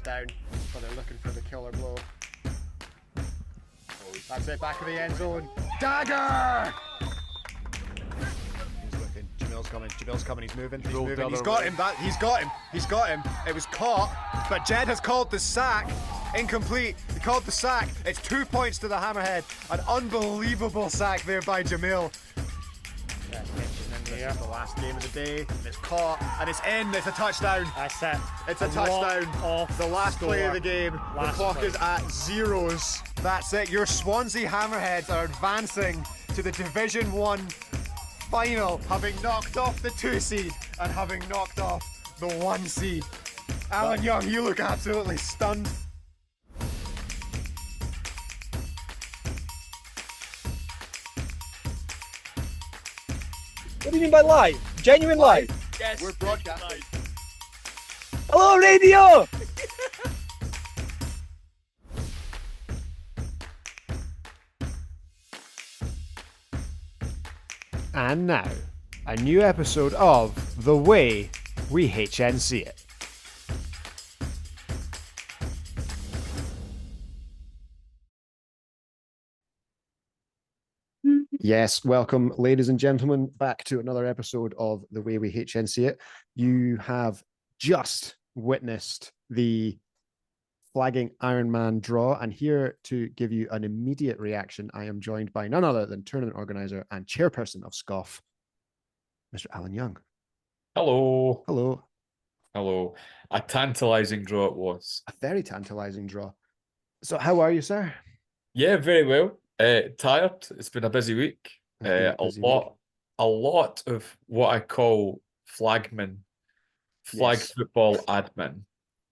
is down, but they're looking for the killer blow. That's it, back of the end zone. Dagger! He's looking. Jamil's coming. He's moving. He's moving. He's got him. He's got him. It was caught, but Jed has called the sack. Incomplete. He called the sack. It's 2 points to the Hammerhead. An unbelievable sack there by Jamil. This is the last game of the day. It's caught and it's in. It's a touchdown. That's it. It's a touchdown. The last play of the game. The clock is at zeros. That's it. Your Swansea Hammerheads are advancing to the Division 1 final, having knocked off the 2 seed and having knocked off the 1 seed. Alan Young, you look absolutely stunned. What do you mean by live? Genuine live? Yes. We're broadcasting. Hello, radio! And now, a new episode of The Way We HNC It. Yes, welcome, ladies and gentlemen, back to another episode of The Way We HNC It. You have just witnessed the flagging Ironman draw, and here to give you an immediate reaction, I am joined by none other than tournament organizer and chairperson of SCOF, Mr. Alan Young. Hello. Hello. Hello. A tantalising draw it was. A very tantalising draw. So how are you, sir? Yeah, very well. Tired. It's been a busy week. A lot of what I call flag football admin.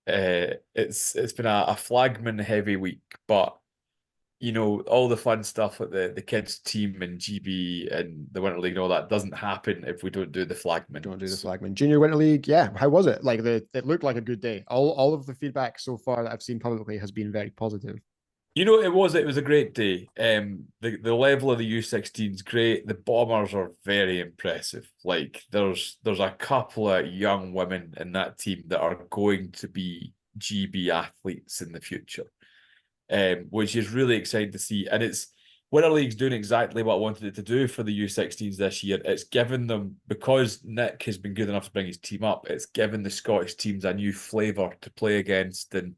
It's been a flagman heavy week, but you know, all the fun stuff like the kids team and GB and the Winter League and all that doesn't happen if we don't do the flagman. Don't do the flagman. Junior Winter League, yeah. How was it? Like it looked like a good day. All of the feedback so far that I've seen publicly has been very positive. You know, it was a great day. The level of the U16 is great. The Bombers are very impressive. Like there's a couple of young women in that team that are going to be GB athletes in the future, which is really exciting to see. And it's Winter League's doing exactly what I wanted it to do for the U16s this year. It's given them, because Nick has been good enough to bring his team up, it's given the Scottish teams a new flavour to play against, and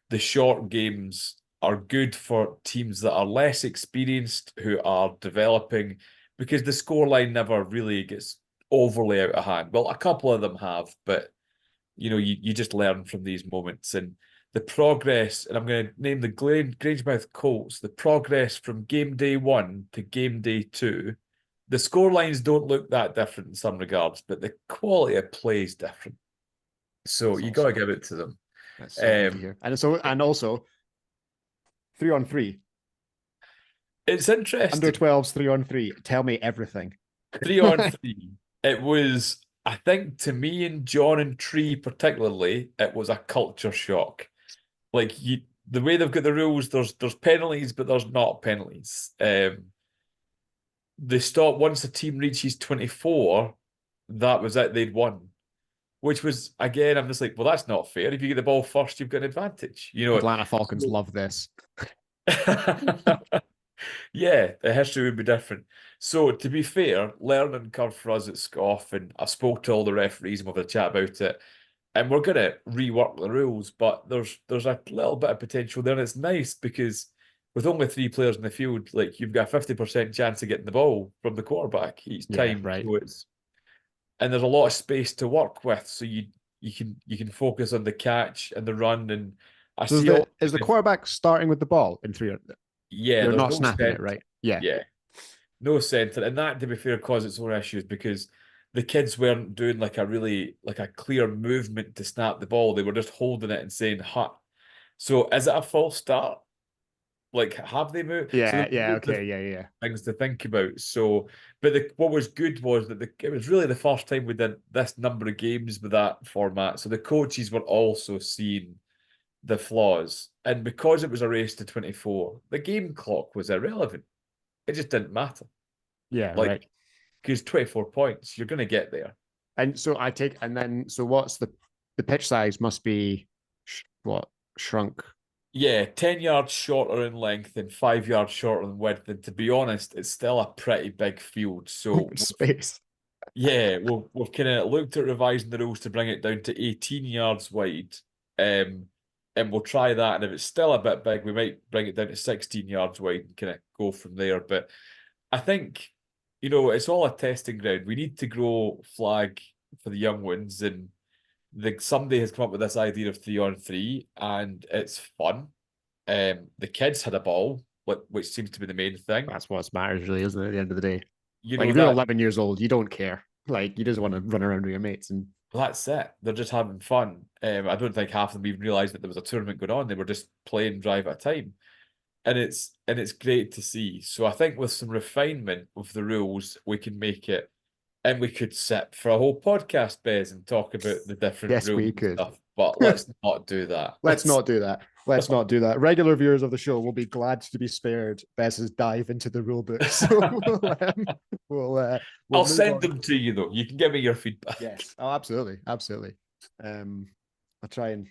the short games are good for teams that are less experienced, who are developing, because the scoreline never really gets overly out of hand. Well, a couple of them have, but you know, you just learn from these moments. And the progress, and I'm going to name the Grangemouth Colts, the progress from game day 1 to game day 2, the scorelines don't look that different in some regards, but the quality of play is different. So you got to give it to them. That's so good to hear. And also 3-on-3. It's interesting. Under 12s 3-on-3. Tell me everything. 3-on-3. It was, I think, to me and John and Tree particularly, it was a culture shock. Like the way they've got the rules, there's penalties, but there's not penalties. They stop once the team reaches 24. That was it. They'd won. Which was, again, I'm just like, well, that's not fair. If you get the ball first, you've got an advantage. You know, Atlanta Falcons love this. Yeah, the history would be different. So, to be fair, learning curve for us at SCOF, and I spoke to all the referees and we'll have a chat about it, and we're going to rework the rules, but there's a little bit of potential there, and it's nice because with only 3 players in the field, like you've got a 50% chance of getting the ball from the quarterback each time. Right. So and there's a lot of space to work with, so you can focus on the catch and the run. And is the quarterback starting with the ball in 3? Yeah, they're not snapping it, right? Yeah, no centre, and that, to be fair, caused its own issues because the kids weren't doing like a clear movement to snap the ball. They were just holding it and saying "hut." So is it a false start? Like, have they moved? Yeah, so yeah. Things to think about. So, but what was good was that it was really the first time we did this number of games with that format. So the coaches were also seeing the flaws, and because it was a race to 24, the game clock was irrelevant. It just didn't matter. Yeah, like, right. Because 24 points, you're going to get there. And so what's the pitch size? Must be what, shrunk. Yeah, 10 yards shorter in length and 5 yards shorter in width. And to be honest, it's still a pretty big field. So Open space. yeah, we've kind of looked at revising the rules to bring it down to 18 yards wide. And we'll try that. And if it's still a bit big, we might bring it down to 16 yards wide and kind of go from there. But I think, it's all a testing ground. We need to grow flag for the young ones. And somebody has come up with this idea of 3-on-3, and it's fun. The kids had a ball, which seems to be the main thing. That's what matters, really, isn't it? At the end of the day, You like know if you're that 11 years old, you don't care. Like you just want to run around with your mates and. that's it. They're just having fun. I don't think half of them even realised that there was a tournament going on. They were just playing drive at a time, and it's great to see. So I think with some refinement of the rules, we can make it, and we could sit for a whole podcast, Bez, and talk about the different Yes, rules we and could. stuff. But let's not do that. Let's not do that. Let's not do that. Regular viewers of the show will be glad to be spared Bez's dive into the rule book. So we'll I'll move send on. them to you though. You can give me your feedback. Yes. Oh, absolutely, absolutely. I'll try and.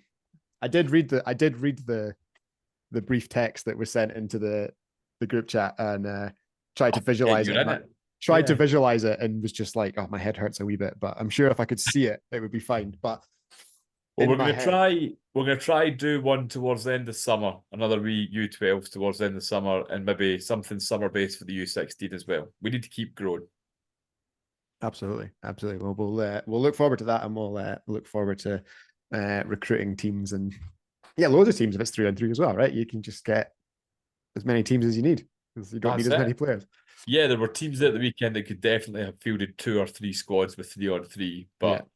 I did read the brief text that was sent into the group chat and tried to visualize you're in it. it. Tried to Yeah. visualize it and was just like, oh, my head hurts a wee bit. But I'm sure if I could see it, it would be fine. But Well, in we're my gonna head- try. We're gonna try do one towards the end of summer. Another wee U12s towards the end of summer, and maybe something summer based for the U16 as well. We need to keep growing. Absolutely, absolutely. Well, we'll look forward to that, and we'll look forward to recruiting teams and loads of teams if it's 3-on-3 as well, right? You can just get as many teams as you need because you don't That's need as it. many players. Yeah, there were teams at the weekend that could definitely have fielded 2 or 3 squads with 3-on-3, but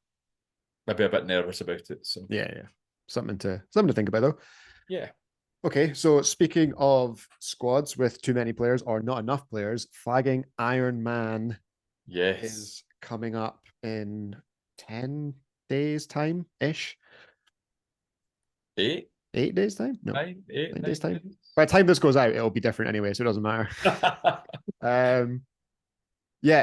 maybe a bit nervous about it. So Yeah. Something to think about though. yeah. Okay, so speaking of squads with too many players or not enough players, flagging Iron Man Yes. is coming up in 10 days time ish. 8 days time? No, 9 8 9 days time. days. By the time this goes out, it'll be different anyway, so it doesn't matter.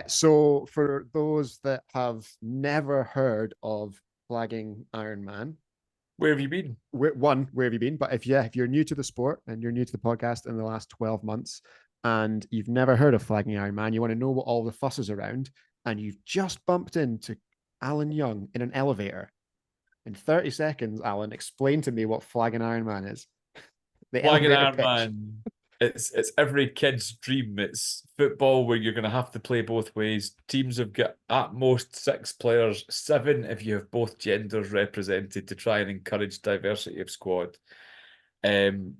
So for those that have never heard of flagging Iron Man, Where have you been? where have you been? But if you're new to the sport and you're new to the podcast in the last 12 months and you've never heard of flagging Iron Man, you want to know what all the fuss is around, and you've just bumped into Alan Young in an elevator. In 30 seconds, Alan, explain to me what flagging Iron Man is. The Flagging elevator Iron pitch. Man. It's every kid's dream. It's football where you're going to have to play both ways. Teams have got at most 6 players, 7 if you have both genders represented to try and encourage diversity of squad. Playing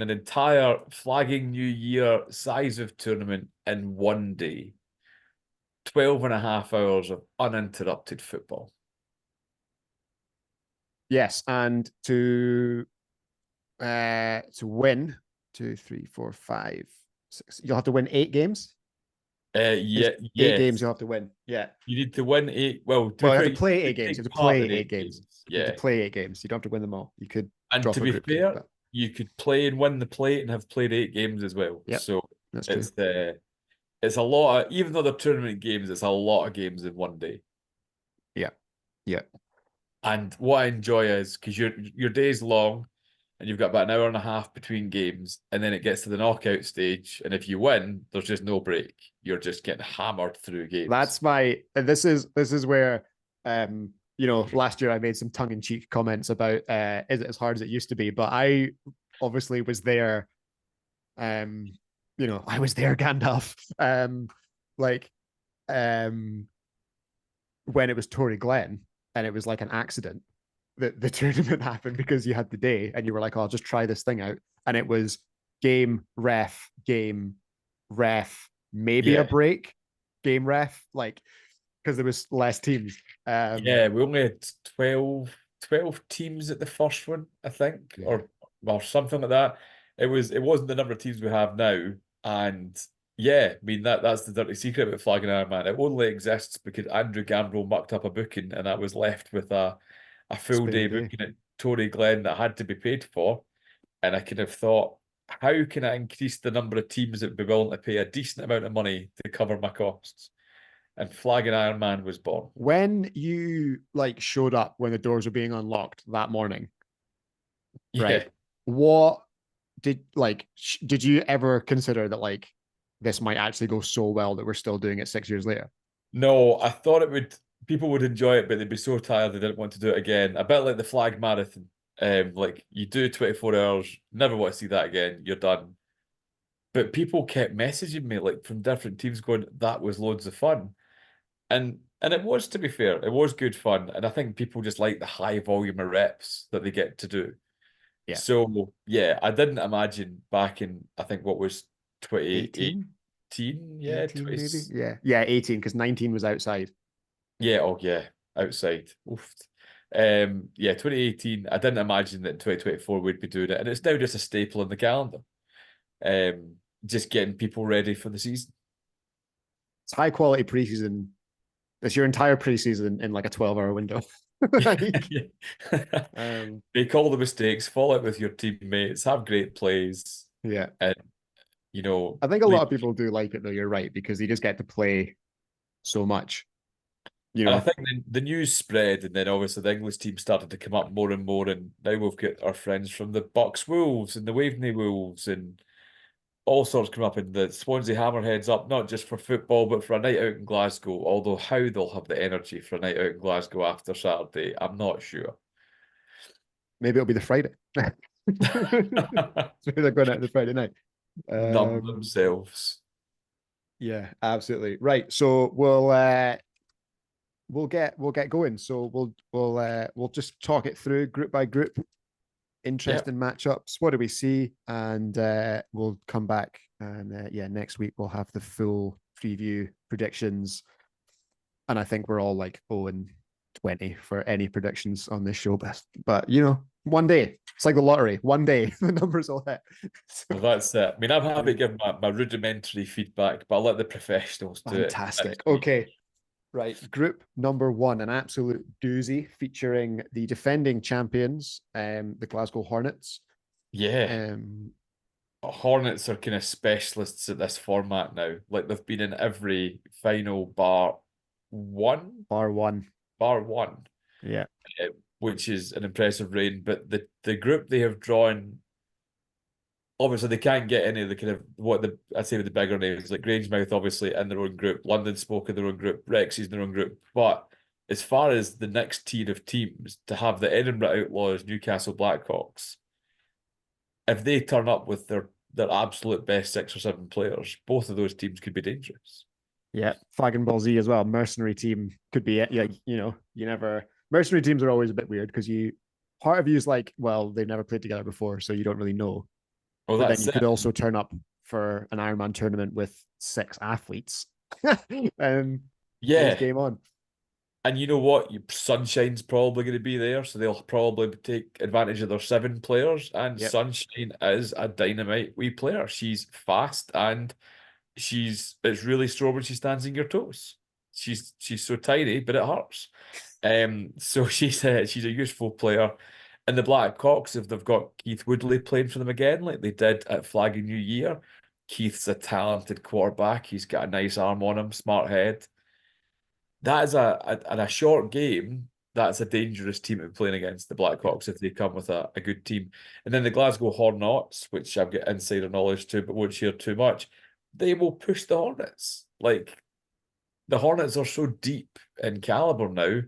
an entire flagging New Year size of tournament in one day. 12 and a half hours of uninterrupted football. Yes, and to win 2, 3, 4, 5, 6, you'll have to win 8 games. Yeah, 8 yes. games you'll have to win. Yeah. You need to win 8. Well, You have to play 8 games. You have to play 8 games. You Yeah. have to play 8 games. You don't have to win them all. You could And drop to a be group fair, but you could play and win the plate and have played 8 games as well. Yep, So that's true. it's a lot of, even though they're tournament games, it's a lot of games in one day. Yeah. And what I enjoy is because your day's long and you've got about an hour and a half between games, and then it gets to the knockout stage, and if you win, there's just no break. You're just getting hammered through games. This is where last year I made some tongue-in-cheek comments about is it as hard as it used to be, but I obviously was there. I was there, Gandalf. When it was Tory Glen and it was like an accident that the tournament happened because you had the day and you were like, oh, I'll just try this thing out. And it was game, ref, maybe a break, game, ref, because there was less teams. We only had 12 teams at the first one, I think, or something like that. It wasn't the number of teams we have now, and that's the dirty secret about flagging Iron Man. It only exists because Andrew Gambrell mucked up a booking, and I was left with a full day booking at Tory Glen that had to be paid for, and I could have thought, how can I increase the number of teams that would be willing to pay a decent amount of money to cover my costs? And flagging Iron Man was born. When you showed up when the doors were being unlocked that morning, Yeah. Right. What did you ever consider that like this might actually go so well that we're still doing it 6 years later? No, I thought it would. People would enjoy it, but they'd be so tired they didn't want to do it again. A bit like the flag marathon. Like you do 24 hours, never want to see that again. You're done. But people kept messaging me like from different teams going, that was loads of fun. And it was, to be fair, it was good fun. And I think people just like the high volume of reps that they get to do. Yeah. So yeah, I didn't imagine back in I think what was 18? 2018, yeah, 18 20, maybe? Yeah. Yeah, 18 because 19 was outside. yeah, oh yeah, outside. Oof. Yeah, 2018. I didn't imagine that in 2024 we'd be doing it, and it's now just a staple in the calendar. Um, just getting people ready for the season. It's high quality preseason. It's your entire preseason in like a 12-hour window. Like, um, Make all the mistakes, fall out with your teammates, have great plays, yeah. and you know, I think a leave. lot of people do like it though, you're right, because you just get to play so much, you And I know. think the news spread, and then obviously the English team started to come up more and more. And now we've got our friends from the Bucks Wolves and the Waveney Wolves and all sorts come up, and the Swansea Hammerheads up, not just for football, but for a night out in Glasgow. Although how they'll have the energy for a night out in Glasgow after Saturday, I'm not sure. Maybe it'll be the Friday. So they're going out the Friday night. Numb Um, themselves. yeah, absolutely. Right. So we'll get going. So we'll just talk it through group by group. Yep. Interesting matchups. What do we see? And we'll come back and yeah, next week we'll have the full preview predictions. And I think we're all like 0 and 20 for any predictions on this show. But you know, one day it's like the lottery. One day the numbers will hit. Well, that's it. I mean, I'm happy to give my rudimentary feedback, but I'll let the professionals do it Fantastic. next week. Okay. Right. Group number one, an absolute doozy featuring the defending champions, the Glasgow Hornets. Yeah. Um, Hornets are kind of specialists at this format now. Like they've been in every final bar one, bar one. bar one, Yeah. uh, which is an impressive reign. But the group they have drawn, obviously they can't get any of the kind of what the I'd say with the bigger names like Grangemouth, obviously in their own group, London Spoke in their own group, Wrexham's in their own group. But as far as the next tier of teams, to have the Edinburgh Outlaws, Newcastle Blackhawks, if they turn up with their absolute best 6 or 7 players, both of those teams could be dangerous. Yeah. Flag and Ball Z as well. Mercenary team could be it. Yeah. You know, you never, mercenary teams are always a bit weird because part of you is like, well, they've never played together before, so you don't really know. Well, But then that's you it. could also turn up for an Ironman tournament with 6 athletes. And it's Yeah. game on. And you know what? Sunshine's probably going to be there, so they'll probably take advantage of their 7 players. And Yep. Sunshine is a dynamite wee player. She's fast and it's really strong when she stands in your toes. She's so tiny, but it hurts. So she's a useful player. And the Blackhawks, if they've got Keith Woodley playing for them again, like they did at Flag and New Year, Keith's a talented quarterback. He's got a nice arm on him, smart head. That is in a short game. That's a dangerous team to be playing against the Blackhawks if they come with a good team. And then the Glasgow Hornets, which I've got insider knowledge to, but won't share too much, they will push the Hornets. Like the Hornets are so deep in caliber now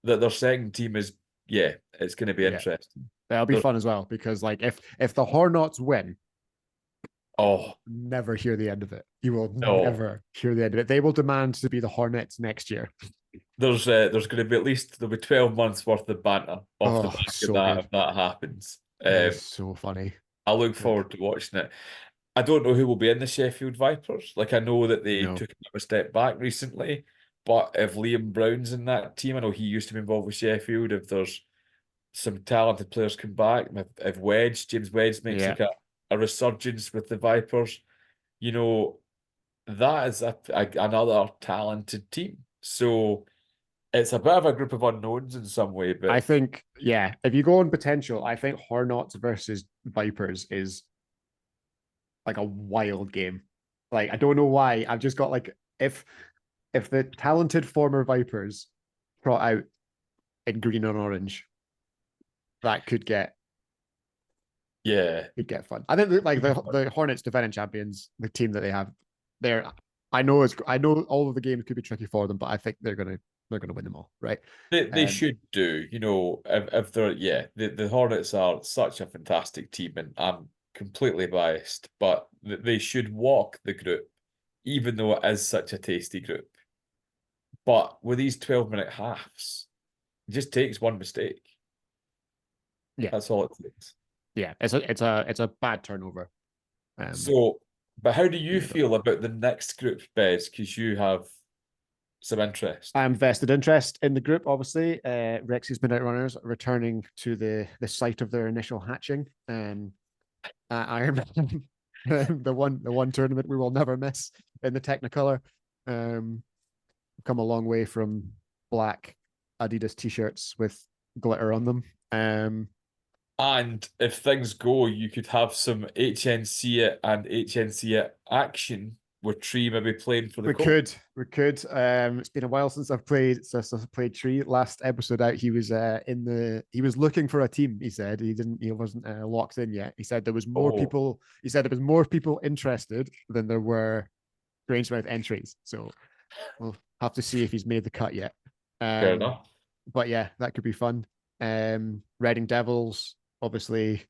that their second team is, yeah, it's going to be Yeah. interesting. That'll be There's- fun as well because like if the Hornets win, Oh, never hear the end of it. You will No. never hear the end of it. They will demand to be the Hornets next year. there's going to be there'll be 12 months worth of banter off the Oh, back so of that good. if that happens. That is so funny. I look forward to watching it. I don't know who will be in the Sheffield Vipers. Like I know that they No. took a bit of a step back recently, but if Liam Brown's in that team, I know he used to be involved with Sheffield. If there's some talented players come back, if James Wedge makes Yeah. like a resurgence with the Vipers, you know, that is another talented team. So it's a bit of a group of unknowns in some way, but I think, yeah, if you go on potential, I think Hornets versus Vipers is like a wild game. Like, I don't know why. I've just got like, if the talented former Vipers trot out in green and orange, that could get Yeah. It'd get fun. I think like the Hornets defending champions, the team that they have, they're I know all of the games could be tricky for them, but I think they're gonna win them all, right? They should do, if they're, yeah, the Hornets are such a fantastic team, and I'm completely biased, but they should walk the group, even though it is such a tasty group. But with these 12-minute halves, it just takes one mistake. Yeah, That's all it takes. yeah. It's a bad turnover. Um, So, but how do you feel about the next group, Bez? Because you have some interest. I'm vested interest in the group, obviously. Rexy's Midnight Runners returning to the site of their initial hatching. Ironman, the one tournament we will never miss in the Technicolor. Come a long way from black Adidas t-shirts with glitter on them. And if things go, you could have some HNC it and HNC it action with Tree maybe playing for the We goal. could. It's been a while since I've played Tree. Last episode out, he was he was looking for a team. He said he wasn't locked in yet. He said there was more people. He said there was more people interested than there were Grangemouth entries. So we'll have to see if he's made the cut yet. Fair enough. But yeah, that could be fun. Reading Devils, obviously,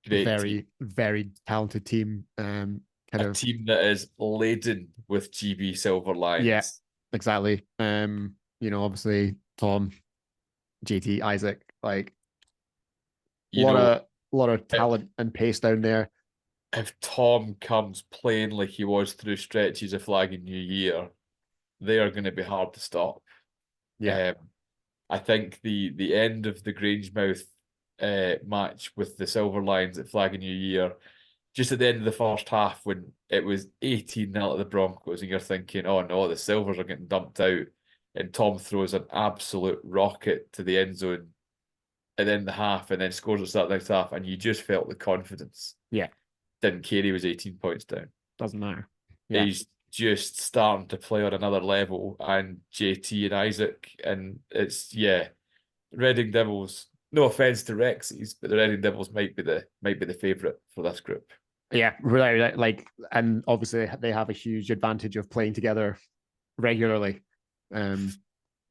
Great very team. very talented team. A team that is laden with GB Silver Lions. Yeah, exactly. Obviously Tom, JT, Isaac, like a lot of talent and pace down there. If Tom comes playing like he was through stretches of Flag and New Year, they are going to be hard to stop. Yeah. I think the end of the Grangemouth match with the Silver Lions at Flag and New Year, just at the end of the first half when it was 18-0 at the Broncos, and you're thinking, oh no, the Silvers are getting dumped out, and Tom throws an absolute rocket to the end zone at the end of the half and then scores at the start of the next half, and you just felt the confidence. Yeah. Didn't care he was 18 points down. Doesn't matter. Yeah. He's just starting to play on another level, and JT and Isaac, and it's, yeah, Reading Devils. No offense to Rexys, but the Reading Devils might be the favourite for this group. Yeah, really, like, and obviously they have a huge advantage of playing together regularly,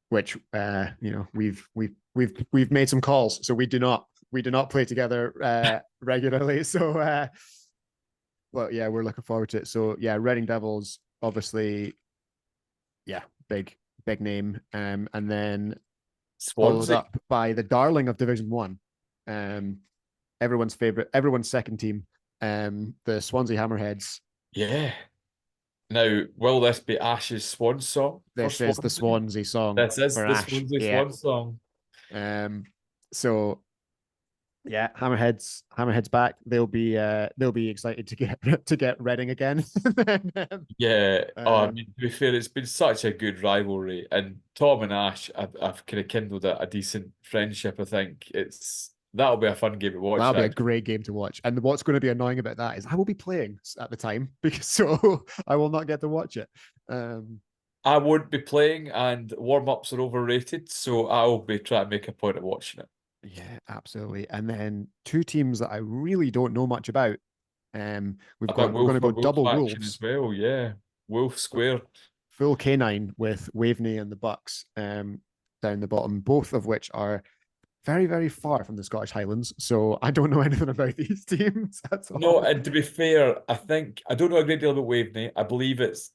which we've made some calls, so we do not play together regularly. So, but yeah, we're looking forward to it. So yeah, Reading Devils, obviously, yeah, big name, and then followed up by the darling of Division 1, everyone's favorite, everyone's second team, the Swansea Hammerheads. Yeah. Now, will this be Ash's swan song? This is the Swansea song. This is for the Ash. Swansea swan song. So yeah, Hammerheads back. They'll be excited to get Reading again. Yeah. I mean, to be fair, it's been such a good rivalry, and Tom and Ash have kind of kindled a decent friendship. I think that'll be a fun game to watch. That'll be a great game to watch. And what's going to be annoying about that is I will be playing at the time, because so I will not get to watch it. I won't be playing, and warm-ups are overrated, so I'll be trying to make a point of watching it. Yeah, absolutely. And then two teams that I really don't know much about. We're going to go double Wolves as well. Yeah, Wolf squared, full canine with Waveney and the Bucks down the bottom, both of which are very, very far from the Scottish Highlands. So I don't know anything about these teams. That's all. No, and to be fair, I don't know a great deal about Waveney. I believe it's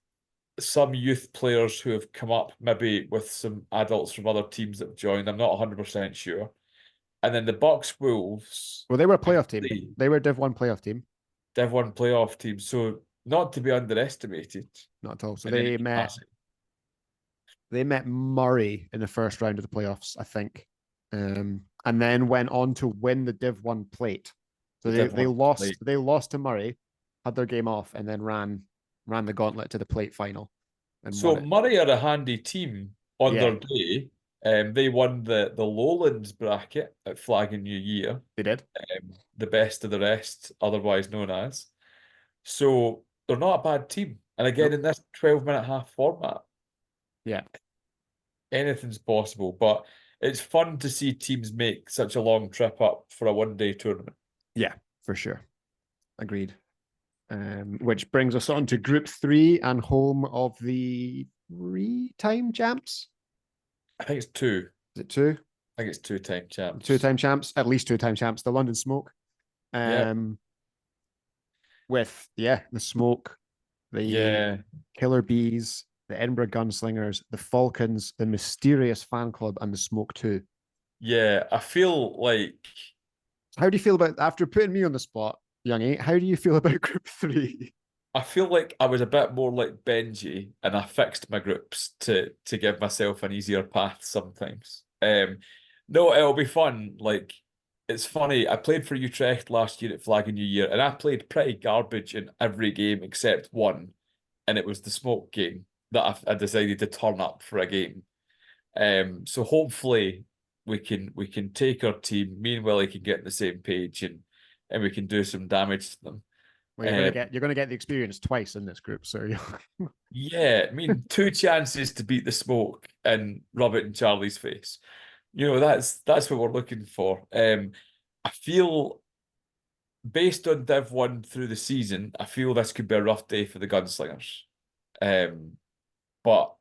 some youth players who have come up, maybe with some adults from other teams that have joined. I'm not 100% sure. And then the Bucks Wolves. Well, they were a playoff team. They were a Div 1 playoff team. Div 1 playoff team. So not to be underestimated. Not at all. So they met Murray in the first round of the playoffs, I think. And then went on to win the Div 1 plate. So they lost to Murray, had their game off, and then ran the gauntlet to the plate final. And so Murray are a handy team on their day. They won the Lowlands bracket at Flag and New Year. They did. The best of the rest, otherwise known as. So they're not a bad team. And again, in this 12-minute half format, yeah, anything's possible. But it's fun to see teams make such a long trip up for a one-day tournament. Yeah, for sure. Agreed. Which brings us on to Group 3 and home of the 3-time champs. I think it's 2. Is it 2? I think it's 2-time champs. 2-time champs, at least 2-time champs. The London Smoke. Yeah. With the Smoke, the Killer Bees, the Edinburgh Gunslingers, the Falcons, the Mysterious Fan Club, and the Smoke 2. Yeah, I feel like. How do you feel about, after putting me on the spot, Youngy, how do you feel about Group 3? I feel like I was a bit more like Benji, and I fixed my groups to give myself an easier path sometimes. No, it'll be fun. Like, it's funny. I played for Utrecht last year at Flag and New Year, and I played pretty garbage in every game except one, and it was the Smoke game that I decided to turn up for a game. So hopefully we can take our team. Me and Willie can get on the same page, and we can do some damage to them. Well, you're gonna get the experience twice in this group, so Yeah, I mean, 2 chances to beat the Smoke and rub it in Charlie's face. You know, that's what we're looking for. I feel, based on Div 1 through the season, I feel this could be a rough day for the Gunslingers. But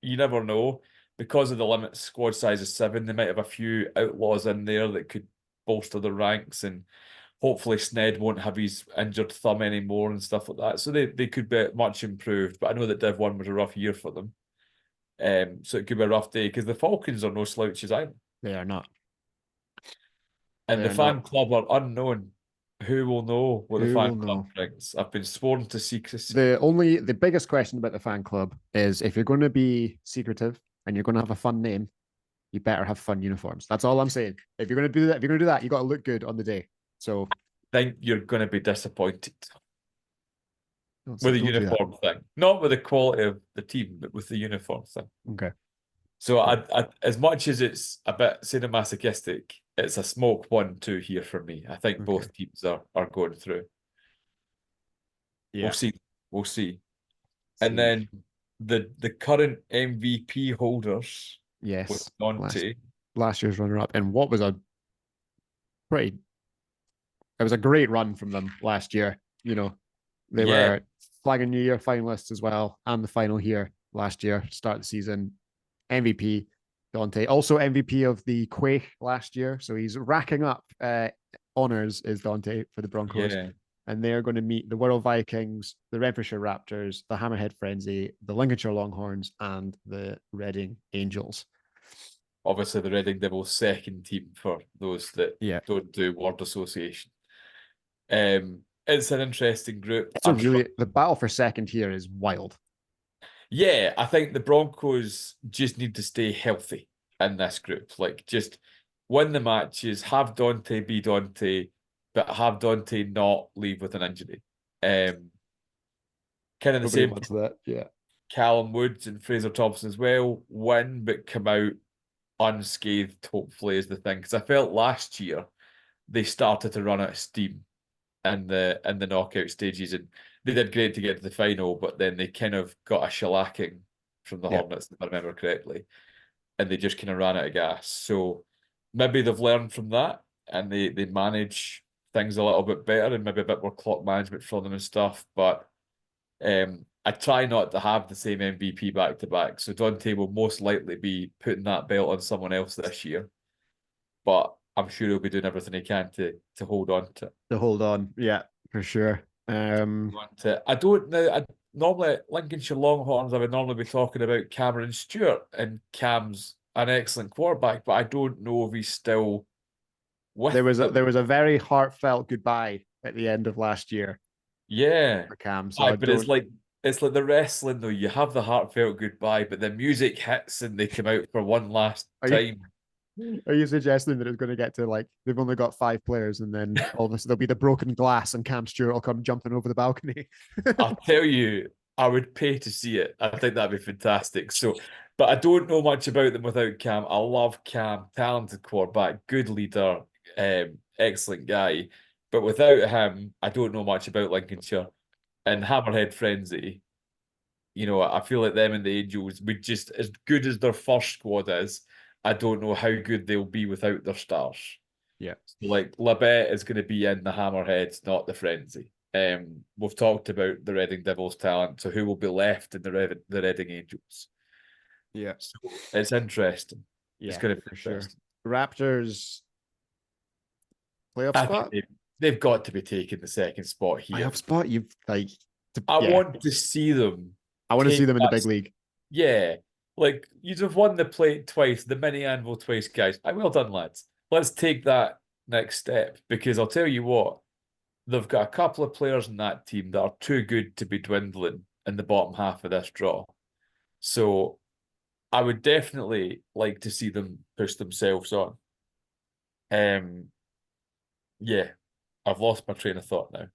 you never know. Because of the limit squad size of 7, they might have a few outlaws in there that could bolster the ranks, and hopefully Sned won't have his injured thumb anymore and stuff like that. So they could be much improved. But I know that Div 1 was a rough year for them. So it could be a rough day, because the Falcons are no slouches either. They are not. And the fan club are unknown. Who will know what the fan club brings? I've been sworn to secrecy. The biggest question about the fan club is, if you're going to be secretive and you're going to have a fun name, you better have fun uniforms. That's all I'm saying. If you're going to do that, you got to look good on the day. So I think you're going to be disappointed with the don't uniform thing. Not with the quality of the team, but with the uniform thing. Okay. So I as much as it's a bit sadomasochistic, it's a Smoke 1-2 here for me. I think both teams are going through. Yeah. We'll see. And then the current MVP holders. Yes. With Dante. Last year's runner-up, and what was it was a great run from them last year. You know, they were Flag and New Year finalists as well, and the final here last year, start the season. MVP Dante, also MVP of the Quake last year, so he's racking up honors, is Dante, for the Broncos. And they're going to meet the World Vikings, the Renfrewshire Raptors, the Hammerhead Frenzy, the Lincolnshire Longhorns, and the Reading Angels. Obviously, the Reading Devils' second team for those that don't do word association. It's an interesting group. The battle for second here is wild. Yeah, I think the Broncos just need to stay healthy in this group. Like, just win the matches, have Dante be Dante, but have Dante not leave with an injury. Kind of the same. Callum Woods and Fraser Thompson as well. Win, but come out unscathed, hopefully, is the thing. Because I felt last year they started to run out of steam in the knockout stages, and they did great to get to the final, but then they kind of got a shellacking from the Hornets, if I remember correctly, and they just kind of ran out of gas. So maybe they've learned from that, and they manage things a little bit better, and maybe a bit more clock management for them and stuff. But I try not to have the same MVP back to back. So Dante will most likely be putting that belt on someone else this year, but I'm sure he'll be doing everything he can to hold on to it. To hold on, yeah, for sure. I don't know. Normally, Lincolnshire Longhorns, I would normally be talking about Cameron Stewart, and Cam's an excellent quarterback, but I don't know if he's still with there was them. There was a very heartfelt goodbye at the end of last year. Yeah, for Cam. So but it's like the wrestling though. You have the heartfelt goodbye, but the music hits and they come out for one last time. Are you suggesting that it's going to get to, like, they've only got 5 players, and then all of a sudden there'll be the broken glass and Cam Stewart will come jumping over the balcony? I'll tell you, I would pay to see it. I think that'd be fantastic. So, but I don't know much about them without Cam. I love Cam, talented quarterback, good leader, excellent guy. But without him, I don't know much about Lincolnshire. And Hammerhead Frenzy, you know, I feel like them and the Angels would just, as good as their first squad is, I don't know how good they'll be without their stars. Yeah. So like Labette is going to be in the Hammerheads, not the Frenzy. We've talked about the Reading Devils talent, so who will be left in the Reading Angels? Yeah. So it's interesting. It's Yeah, going to be for sure. interesting. Raptors playoff I think spot. they've got to be taking the second spot here. Playoff spot. You've like. I Yeah. want to see them I want to see take them in the that. big league. Yeah, like you'd have won the plate twice, the mini anvil twice, guys. Well done, lads. Let's take that next step because I'll tell you what, they've got a couple of players in that team that are too good to be dwindling in the bottom half of this draw. So I would definitely like to see them push themselves on. Yeah, I've lost my train of thought now,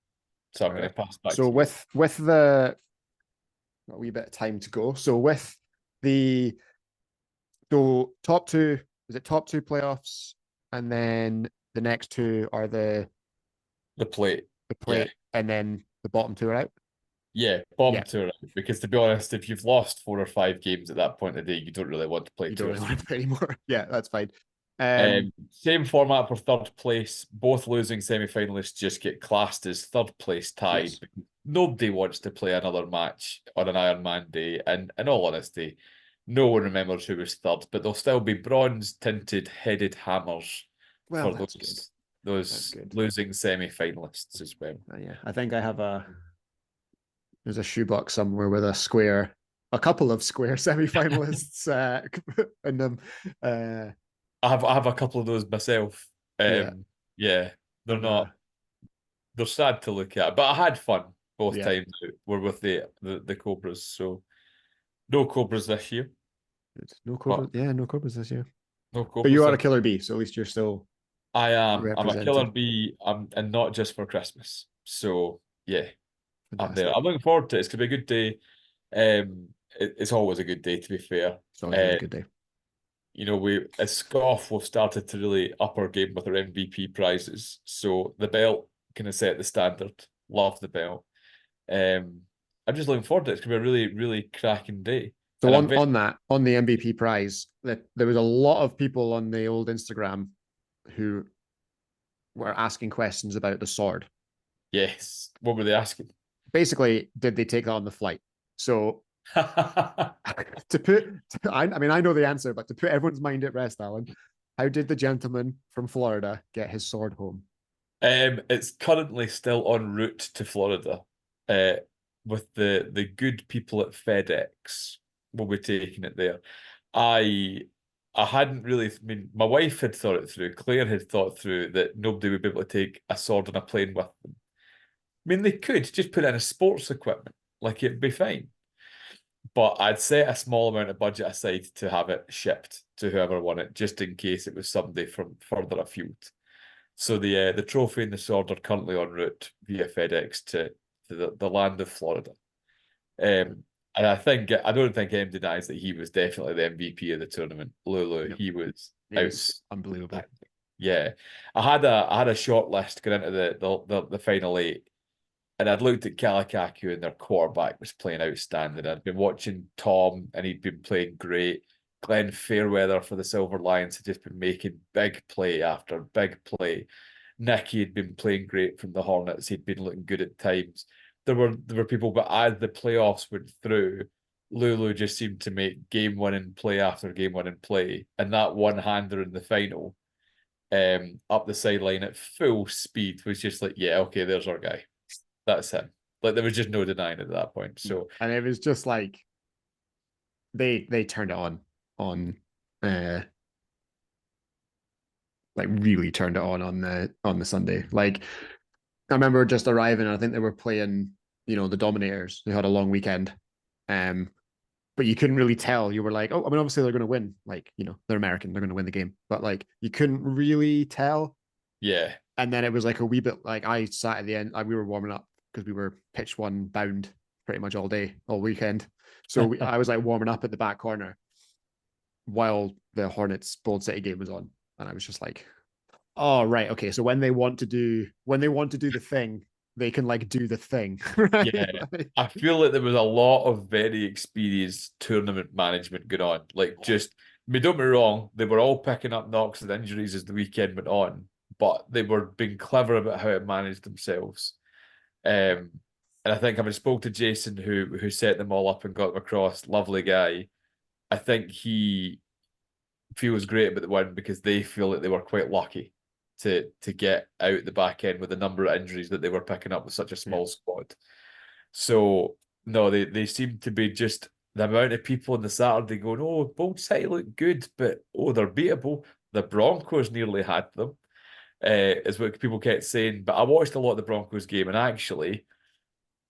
so I'm going to pass back So to you. with the a wee bit of time to go. So with the top two, is it top two playoffs, and then the next two are the plate. plate, and then the bottom two are out. Yeah, bottom two are out. Because to be honest, if you've lost 4 or 5 games at that point of the day, you don't really want to play You two don't or really three. want to play anymore. Yeah, that's fine. Same format for third place. Both losing semi-finalists just get classed as third place tied. Yes. Nobody wants to play another match on an Ironman day. And in all honesty, no one remembers who was third, but there'll still be bronze-tinted headed hammers Well, for that's good. those good. losing semi-finalists as well. Yeah, I think I have there's a shoebox somewhere with a couple of square semi-finalists in them. I have a couple of those myself. Yeah. Yeah, they're sad to look at, but I had fun both times we're with the Cobras. So no Cobras this year. No Cobras. Yeah, no Cobras this year. No Cobras. But you are a killer bee, so at least you're still. I am. I'm a killer bee. And not just for Christmas. So yeah, I'm there. I'm looking forward to it. It's gonna be a good day. It's always a good day, to be fair. It's always a good day. You know, as Scoff, we've started to really up our game with our MVP prizes. So the belt kind of set the standard. Love the belt. I'm just looking forward to it. It's gonna be a really, really cracking day. So on the MVP prize, that there was a lot of people on the old Instagram who were asking questions about the sword. Yes. What were they asking? Basically, did they take that on the flight? So I mean, I know the answer, but to put everyone's mind at rest, Alan, how did the gentleman from Florida get his sword home? It's currently still en route to Florida. With the good people at FedEx will be taking it there. I hadn't really. I mean, my wife had thought it through. Claire had thought through that nobody would be able to take a sword on a plane with them. I mean, they could just put in a sports equipment, like it'd be fine. But I'd set a small amount of budget aside to have it shipped to whoever won it, just in case it was somebody from further afield. So the trophy and the sword are currently en route via FedEx to the land of Florida. And I don't think anyone denies that he was definitely the MVP of the tournament. Lulu, Yep. he was unbelievable. Yeah, I had a short list going into the final 8, and I'd looked at Kalikaku and their quarterback was playing outstanding. I'd been watching Tom and he'd been playing great. Glenn Fairweather for the Silver Lions had just been making big play after big play. Nicky had been playing great from the Hornets. He'd been looking good at times. There were people, but as the playoffs went through, Lulu just seemed to make game-winning play after game-winning play, and that one-hander in the final, up the sideline at full speed, was just like, yeah, okay, there's our guy. That's him. Like there was just no denying it at that point. So, and it was just like they turned it on like really turned it on the Sunday. Like I remember just arriving, and I think they were playing, the Dominators. They had a long weekend. But you couldn't really tell. You were like, oh, I mean, obviously they're going to win. Like, they're American, they're going to win the game. But like, you couldn't really tell. Yeah. And then it was like a wee bit like I sat at the end. We were warming up because we were pitch one bound pretty much all day, all weekend. So I was like warming up at the back corner while the Hornets Bold City game was on, and I was just like, "Oh right, okay." So when they want to do the thing, they can like do the thing. Right? Yeah, I feel like there was a lot of very experienced tournament management going on. Like, just, I mean, don't be wrong, they were all picking up knocks and injuries as the weekend went on, but they were being clever about how it managed themselves. And I think having spoke to Jason, who set them all up and got them across, lovely guy, I think he feels great about the win because they feel that they were quite lucky to get out the back end with the number of injuries that they were picking up with such a small squad. So no, they seem to be just the amount of people on the Saturday going, oh, Bold City look good, but oh, they're beatable. The Broncos nearly had them, is what people kept saying. But I watched a lot of the Broncos game, and actually,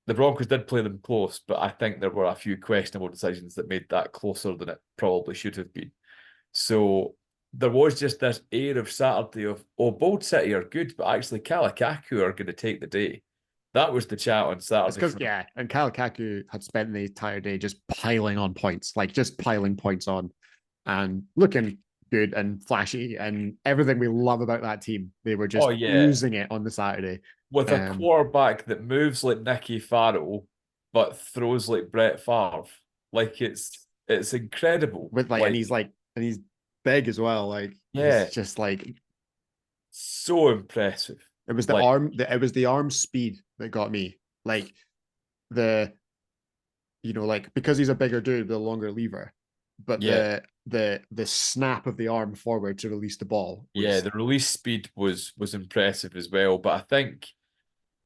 the Broncos did play them close, but I think there were a few questionable decisions that made that closer than it probably should have been. So there was just this air of Saturday of, oh, Bold City are good, but actually Kalakaku are going to take the day. That was the chat on Saturday. It's because, and Kalakaku had spent the entire day just piling on points, like just piling points on and looking good and flashy and everything we love about that team. They were just oozing it on the Saturday. With a quarterback that moves like Nicky Farrell, but throws like Brett Favre. Like it's incredible. With and he's big as well. Like it's just like so impressive. It was the arm speed that got me. Like because he's a bigger dude, the longer lever. But the snap of the arm forward to release the ball. The release speed was impressive as well. But I think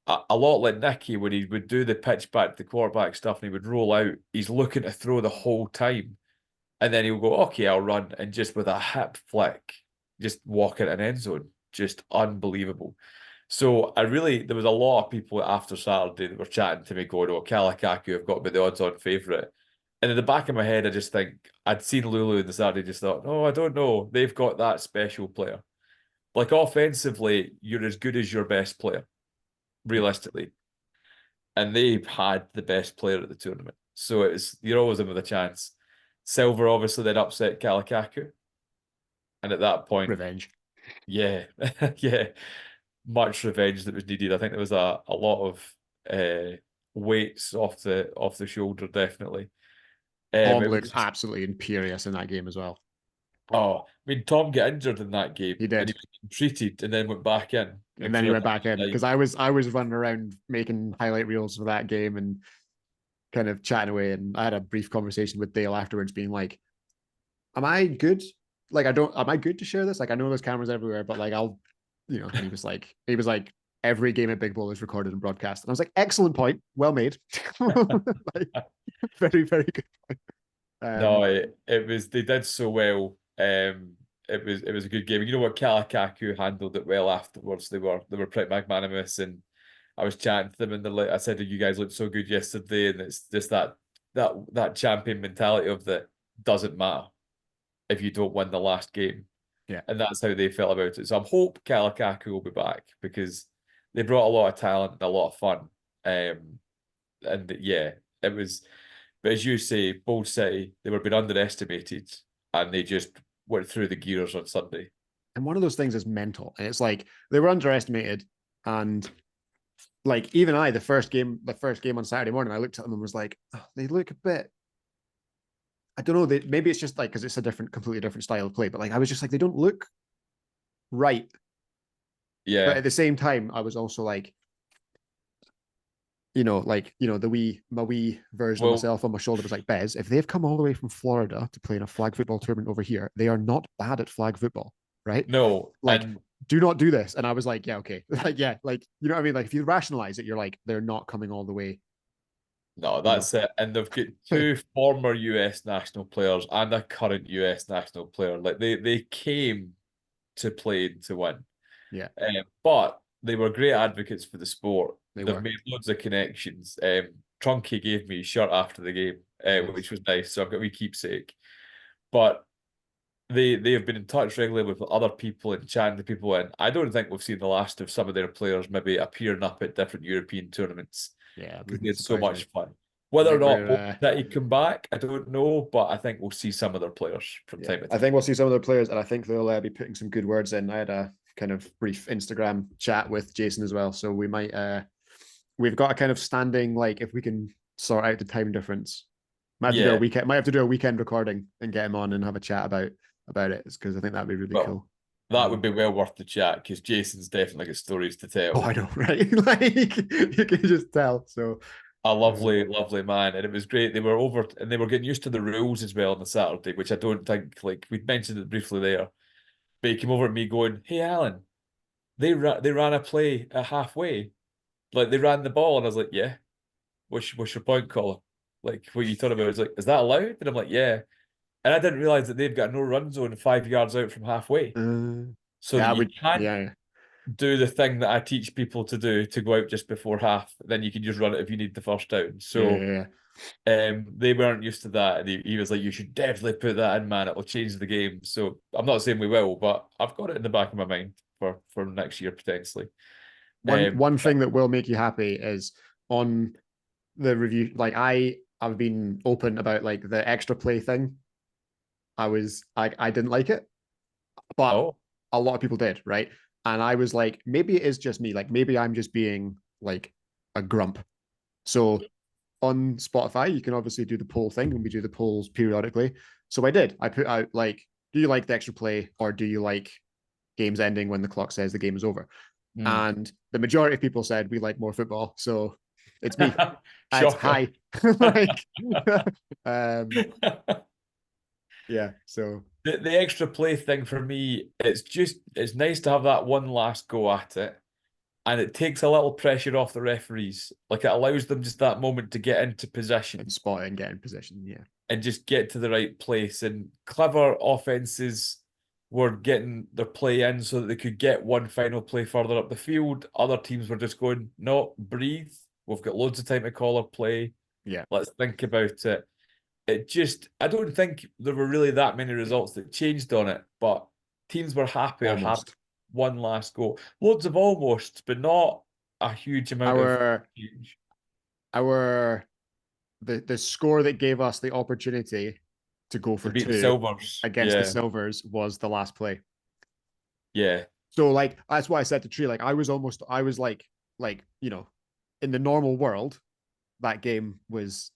a lot like Nicky, when he would do the pitch back to the quarterback stuff and he would roll out, he's looking to throw the whole time. And then he'll go, okay, I'll run. And just with a hip flick, just walk in an end zone. Just unbelievable. So there was a lot of people after Saturday that were chatting to me going, oh, Kalakaku have got to be the odds-on favourite. And in the back of my head, I just think, I'd seen Lulu in the Saturday, just thought, no, I don't know. They've got that special player. Like offensively, you're as good as your best player, realistically. And they had the best player at the tournament. So you're always in with a chance. Silver obviously then upset Kalakaku. And at that point... Revenge. Yeah. Yeah. Much revenge that was needed. I think there was a lot of weights off the shoulder, definitely. Tom looked absolutely imperious in that game as well. Oh, I mean, Tom got injured in that game. He did. And he was treated and then went back in. And then he went back in because I was running around making highlight reels for that game and kind of chatting away. And I had a brief conversation with Dale afterwards, being like, "Am I good? Like, am I good to share this? Like, I know there's cameras everywhere, but like, and he was like, every game at Big Bowl is recorded and broadcast." And I was like, excellent point. Well made. Like, very, very good point. They did so well. It was a good game. You know what? Kalakaku handled it well afterwards. They were pretty magnanimous, and I was chatting to them, and I said, "You guys looked so good yesterday," and it's just that champion mentality of that doesn't matter if you don't win the last game. Yeah, and that's how they felt about it. So I hope Kalakaku will be back because they brought a lot of talent and a lot of fun. And yeah, it was. But as you say, Bold City, they were being underestimated, and they just went through the gears on Sunday. And one of those things is mental, and it's like they were underestimated, and like even the first game on Saturday morning, I looked at them and was like, oh, they look a bit. I don't know. Maybe it's just like because it's a completely different style of play. But like I was just like, they don't look right. Yeah. But at the same time, I was also like, my wee version of myself on my shoulder was like, Bez, if they've come all the way from Florida to play in a flag football tournament over here, they are not bad at flag football, right? No, like do not do this. And I was like, yeah, okay, like yeah, like you know what I mean. Like if you rationalize it, you're like, they're not coming all the way. No, that's it. And they've got two former US national players and a current US national player. Like they came to play to win. Yeah. But they were great advocates for the sport. They've made loads of connections. Trunky gave me a shirt after the game, which was nice. So I've got a wee keepsake. But they have been in touch regularly with other people and chatting to people. And I don't think we've seen the last of some of their players maybe appearing up at different European tournaments. Yeah, because they had so much fun. Whether or not that he come back, I don't know, but I think we'll see some of their players from time to time. I think we'll see some of their players, and I think they'll be putting some good words in. I had a kind of brief Instagram chat with Jason as well, so we might we've got a kind of standing, like if we can sort out the time difference, might have to do a weekend recording and get him on and have a chat about it, because I think that'd be really cool. That would be well worth the chat because Jason's definitely got stories to tell. Oh, I know, right? Like you can just tell. So A lovely man, and it was great. They were over and they were getting used to the rules as well on the Saturday, which I don't think like we'd mentioned it briefly there. But he came over at me going, "Hey, Alan, they ran a play at halfway, like they ran the ball," and I was like, "Yeah, what's your point, caller? Like, what you thought about?" It's like, "Is that allowed?" And I'm like, "Yeah," and I didn't realize that they've got no run zone 5 yards out from halfway, so that yeah, you can't yeah, do the thing that I teach people to do to go out just before half. Then you can just run it if you need the first down. So. yeah. They weren't used to that. And he was like, "You should definitely put that in, man. It'll change the game." So I'm not saying we will, but I've got it in the back of my mind for next year potentially. One thing that will make you happy is on the review. Like I've been open about like the extra play thing. I didn't like it, but Oh, a lot of people did, right? And I was like, maybe it is just me. Like maybe I'm just being like a grump. So on Spotify, you can obviously do the poll thing, and we do the polls periodically. So I did. I put out like, do you like the extra play, or do you like games ending when the clock says the game is over? And the majority of people said we like more football. So it's me. It's shocker. hi. Like, um, yeah. So The extra play thing for me, it's nice to have that one last go at it. And it takes a little pressure off the referees. Like it allows them just that moment to get into position and spot and get in position. Yeah. and just get to the right place. And clever offenses were getting their play in so that they could get one final play further up the field. Other teams were just going, "No, breathe. We've got loads of time to call our play. Yeah. Let's think about it." I don't think there were really that many results that changed on it, but teams were happier having Almost. one last goal. Loads of almost, but not a huge amount of Our huge. our the score that gave us the opportunity to go To for beat the two Silvers. against the Yeah. Silvers was the last play. Yeah. So like that's why I said to Tree, like I was like, in the normal world, that game was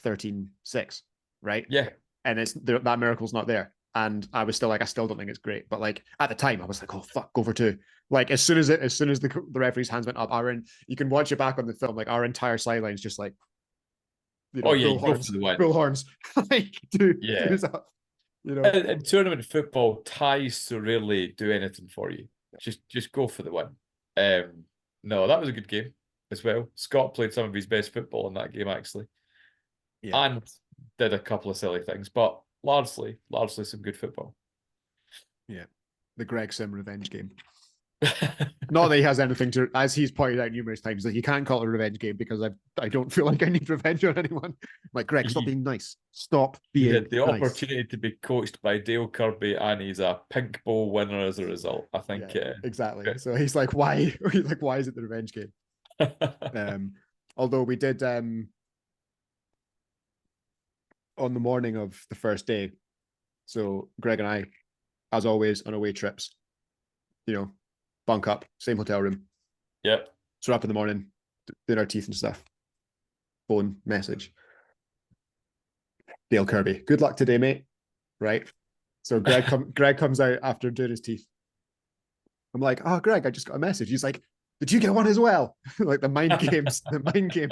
13-6, right? Yeah. And that miracle's not there. And I was still like, I still don't think it's great. But like at the time, I was like, oh fuck, go for two. Like as soon as the referee's hands went up, you can watch it back on the film, like our entire sideline's just like, Oh yeah, you go for bull the win. horns, like Yeah. two's up, In tournament football, ties so rarely do anything for you. Just go for the win. No, that was a good game as well. Scott played some of his best football in that game actually, Yeah, and did a couple of silly things, but largely some good football. yeah. The Greg Sim revenge game. Not that he has anything to, as he's pointed out numerous times, that you can't call it a revenge game because I don't feel like I need revenge on anyone. I'm like, Greg, stop being nice. Stop He being had the nice. opportunity to be coached by Dale Kirby, and he's a pink ball winner as a result. I think. Yeah, exactly. So he's like, why? He's like, why is it the revenge game? Although we did on the morning of the first day. So Greg and I, as always, on away trips, bunk up, same hotel room. Yep. So we're up in the morning, doing our teeth and stuff. Phone message. Dale Kirby, good luck today, mate. Right. So Greg comes out after doing his teeth. I'm like, oh, Greg, I just got a message. He's like, did you get one as well? Like the mind games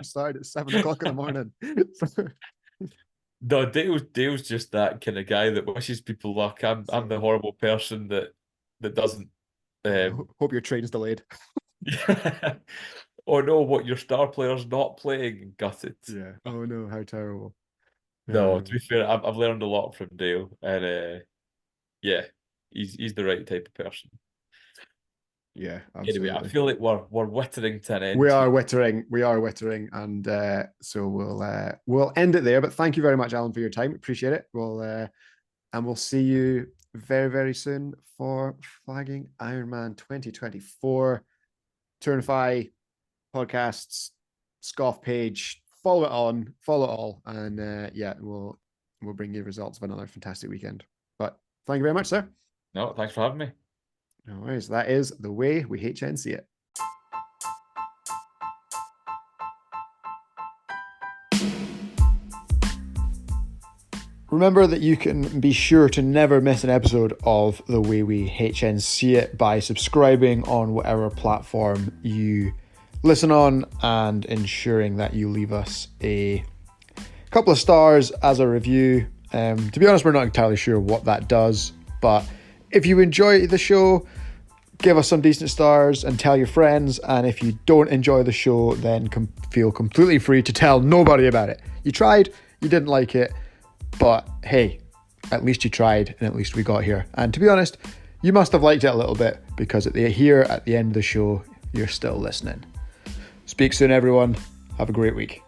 started at 7 o'clock in the morning. No, Dale's just that kind of guy that wishes people luck. I'm the horrible person that doesn't. Hope your train's delayed. Or no, what your star player's not playing and gutted. Yeah. Oh no, how terrible. No, to be fair, I've learned a lot from Dale, and yeah, he's the right type of person. Yeah, absolutely. Anyway, I feel like we're wittering to an end. We are wittering, and so we'll end it there. But thank you very much, Alan, for your time. Appreciate it. We'll see you very, very soon for flagging Ironman 2024. Turnify podcasts, Scoff page. Follow it all, and yeah, we'll bring you results of another fantastic weekend. But thank you very much, sir. No, thanks for having me. No worries. That is the way we HNC it. Remember that you can be sure to never miss an episode of The Way We HNC It by subscribing on whatever platform you listen on and ensuring that you leave us a couple of stars as a review. To be honest, we're not entirely sure what that does, but if you enjoy the show, give us some decent stars and tell your friends. And if you don't enjoy the show, then feel completely free to tell nobody about it. You tried, you didn't like it, but hey, at least you tried and at least we got here. And to be honest, you must have liked it a little bit because at the end of the show, you're still listening. Speak soon, everyone. Have a great week.